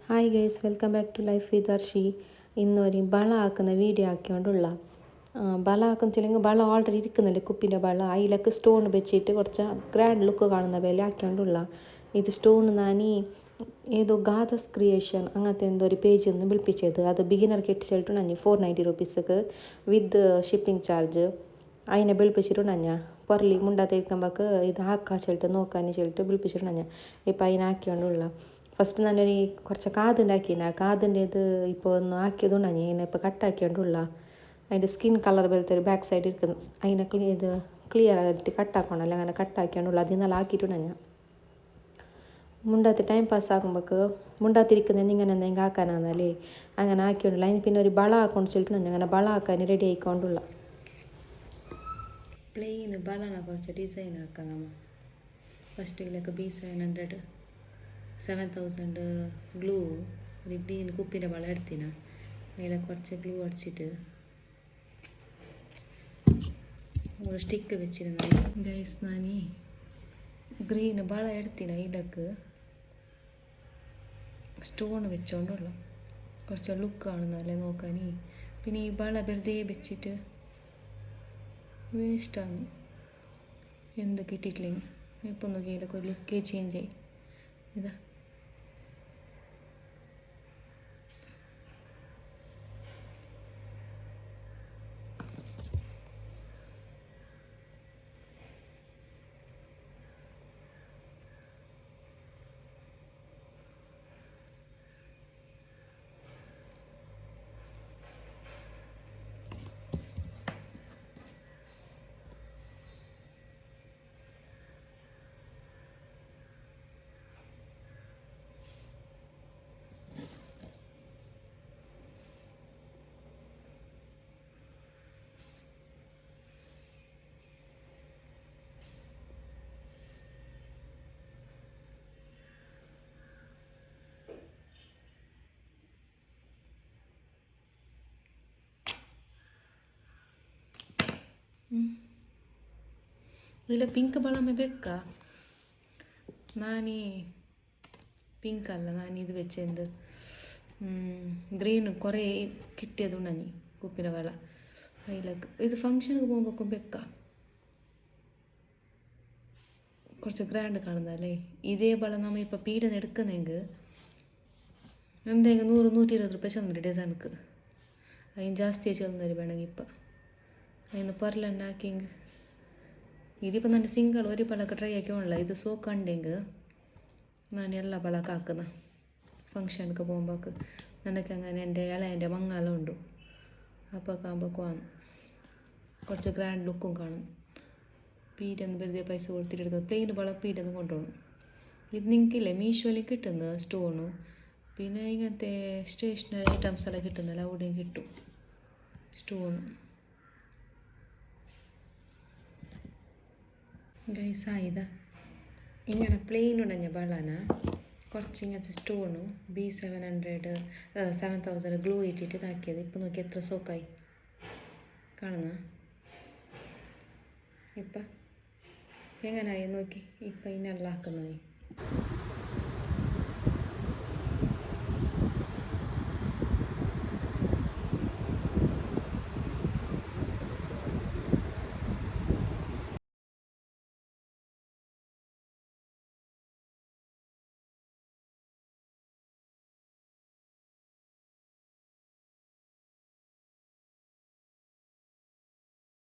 Hi guys, welcome back to life with Arshi. ഇന്നൊരു ബള ആക്കുന്ന വീഡിയോ ആക്കിയോണ്ടുള്ള ബള ആക്കുന്നില്ലെങ്കിൽ ബള ഓൾറെഡി ഇരിക്കുന്നില്ല കുപ്പിൻ്റെ ബള അതിലൊക്കെ സ്റ്റോൺ വെച്ചിട്ട് കുറച്ച് ഗ്രാൻഡ് ലുക്ക് കാണുന്ന പോലെ ആക്കിയോണ്ടുള്ള ഇത് സ്റ്റോൺ ഞാൻ ഏതോ ഗാദസ് ക്രിയേഷൻ അങ്ങനത്തെ എന്തോ ഒരു പേജിൽ നിന്ന് വിളിപ്പിച്ചത്. അത് ബിഗിനർക്ക് ഇട്ടിട്ടുണ്ടെങ്കിൽ 490 റുപ്പീസക്ക് വിത്ത് ഷിപ്പിംഗ് ചാർജ് അതിനെ വിളിപ്പിച്ചിട്ടുണ്ടെങ്കിൽ പൊറലി മുണ്ടാത്തിരിക്കുമ്പോൾക്ക് ഇത് ആക്കാൻ ചെല്ലിട്ട് നോക്കാൻ ചെല്ലിട്ട് വിളിപ്പിച്ചിട്ടുണ്ടെങ്കിൽ ഇപ്പം അതിനാക്കിയോണ്ടുള്ള ഫസ്റ്റ് നല്ലൊരു കുറച്ച് കാതുണ്ടാക്കിന കാതിൻ്റെ ഇത് ഇപ്പോൾ ഒന്ന് ആക്കിയതുകൊണ്ടാണ് അതിനെ ഇപ്പോൾ കട്ടാക്കിയോണ്ടുള്ള അതിൻ്റെ സ്കിൻ കളർ പോലത്തെ ഒരു ബാക്ക് സൈഡ് ഇരിക്കുന്നു. അതിനെ ക്ലിയർ ആയിട്ട് കട്ടാക്കണമല്ലോ, അങ്ങനെ കട്ടാക്കിയോണ്ടുള്ള അതിൽ നല്ല ആക്കിയിട്ടുണ്ടെങ്കിൽ മുണ്ടാത്തി ടൈം പാസ് ആക്കുമ്പോൾക്ക് മുണ്ടാത്തിരിക്കുന്നത് ഇങ്ങനെ എന്തെങ്കിലും ആക്കാനാന്നല്ലേ അങ്ങനെ ആക്കിയോണ്ടുള്ള അതിന് പിന്നെ ഒരു ബള ആക്കൊണ്ട് ചെല്ലിട്ടുണ്ടെങ്കിൽ അങ്ങനെ ബള ആക്കാൻ റെഡി ആയിക്കൊണ്ടുള്ള പ്ലെയിൻ ബളന കുറച്ച് ഡിസൈൻ ആക്കാം. നമ്മൾ ഫസ്റ്റിലേക്ക് B700 7000 ഗ്ലൂ ഒരു ഗ്രീൻ കുപ്പിൻ്റെ വള എടുത്തിന അതിൽ കുറച്ച് ഗ്ലൂ അടിച്ചിട്ട് ഒരു സ്റ്റിക്ക് വെച്ചിരുന്ന ഗൈസ് ഞാൻ ഗ്രീൻ വള എടുത്തിന ഇതിലേക്ക് സ്റ്റോൺ വെച്ചോണ്ടുള്ള കുറച്ച് ലുക്ക് കാണുന്നല്ലേ നോക്കാൻ. പിന്നെ ഈ വള വെറുതെ വെച്ചിട്ട് വേസ്റ്റാണ്, എന്ത് കിട്ടിയിട്ടില്ലെങ്കിൽ ഇപ്പം നോക്കിയാലൊക്കെ ഒരു ലുക്കേ ചേഞ്ച് ആയി. ഇതാ ಇಲ್ಲ ಪಿಂಕ್ ಬಳಮೆ ಬೇಕಾ? ನಾನು ಪಿಂಕ್ ಅಲ್ಲ, ನಾನು ಇದು വെച്ചെന്ത് ഗ്രീൻ കുറേ കിട്ടിയതുണ്ടായി കുപ്പിൻ്റെ വള അതിലേക്ക്. ഇത് ഫങ്ഷനൊക്കെ പോകുമ്പോഴേക്കും വെക്കാം, കുറച്ച് ഗ്രാൻഡ് കാണുന്നതല്ലേ. ഇതേ വള നമ്മൾ ഇപ്പോൾ പീഡന്ന് എടുക്കുന്നെങ്കിൽ എന്തെങ്കിലും 100-120 റുപ്യ ചെന്നിട്ട് ഡിസൈനക്ക് അതിന് ജാസ്തി ചെന്നൊരു വേണമെങ്കിൽ ഇപ്പം അതിന് പൊരലുണ്ടാക്കിയെങ്കിൽ ഇതിപ്പോൾ ഞാൻ സിംഗിൾ ഒരു പളക്ക് ട്രൈ ആക്കിയോണില്ല. ഇത് സോ കണ്ടെങ്കിൽ ഞാൻ എല്ലാ പളക്ക് ആക്കുന്ന ഫങ്ഷനൊക്കെ പോകുമ്പോൾക്ക് നിനക്ക് അങ്ങനെ എൻ്റെ ഇളയൻ്റെ മങ്ങാലം ഉണ്ട് അപ്പോൾ ആകുമ്പോഴേക്കും ആണ് കുറച്ച് ഗ്രാൻഡ് ലുക്കും കാണും. പീരൊന്ന് വെറുതെ പൈസ കൊടുത്തിട്ട് എടുക്കുന്നത് പ്ലെയിൻ പള പീരൊന്ന് കൊണ്ടുപോകണം. ഇത് നിങ്ങൾക്കില്ലേ മീഷോയിൽ കിട്ടുന്നത് സ്റ്റോണു, പിന്നെ ഇങ്ങനത്തെ സ്റ്റേഷനറി ഐറ്റംസ് എല്ലാം കിട്ടുന്നല്ലോ അവിടെയും കിട്ടും സ്റ്റോൺ. ഗൈസ് ഇതാ ഇങ്ങനെ പ്ലെയിൻ ഉടഞ്ഞ ബളന കുറച്ച് ഇങ്ങനത്തെ സ്റ്റോണും B700 7000 ഗ്ലൂ ഇട്ടിട്ട് ഇതാക്കിയത്. ഇപ്പം നോക്കി എത്ര സോക്കായി കാണുന്ന ഇപ്പം എങ്ങനായി നോക്കി. ഇപ്പം ഇതിനെല്ലാം ആക്കുന്നത്